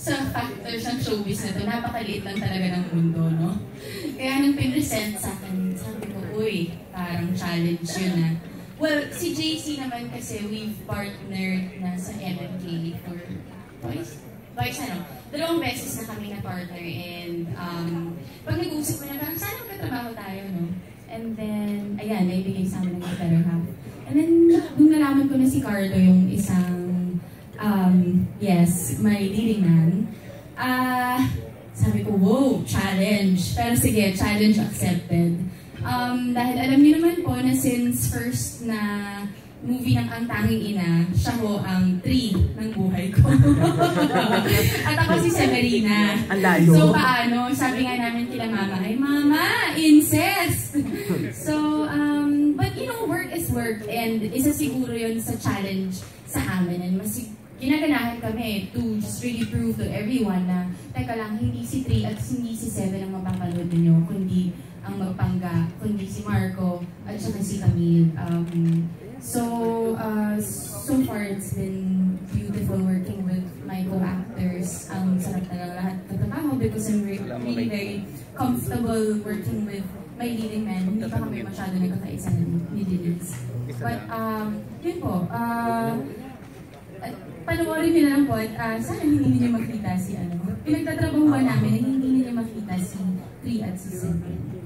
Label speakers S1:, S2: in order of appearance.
S1: sa factors ng showbiz na to, napakaliit lang talaga ng mundo, no? Kaya nung pinresent sa akin, sabi ko, uy, parang challenge yun na. Well, si JC naman kasi we've partnered na sa MMK for twice, ano, 2 beses na kami na partner and pag nag-uusap ko na parang sana magkatrabaho tayo, no? And then, ayan, naibigay sa amin ng better half. And then, nung nalaman ko na si Carlo yung isang, yes, my leading man, sabi ko, wow, challenge. Pero sige, challenge accepted. Dahil alam niyo naman po na since first na movie ng Ang Tanging Ina, siya ho ang 3 ng buhay ko. At ako si Severina. So paano, sabi nga namin kila mama, ay mama, incest! So, but you know, work is work and isa siguro yun sa challenge sa amin. And mas ginaganahan kami to just really prove to everyone na, teka lang, hindi si 3 at hindi si 7 ang mapapanood ninyo, kundi ang magpangga, kundi si Marco at saka si Camille. So far it's been beautiful working with my co-actors. Sarap talaga lahat katrabaho because I'm really very comfortable working with my leading men. Hindi pa kami masyado nagkakaisa ni Denise. But, yun po, panoorin nyo na lang po at sana hindi niyo makita si ano. Pinagtatrabahuan namin na hindi niyo makita si 3 at si 7.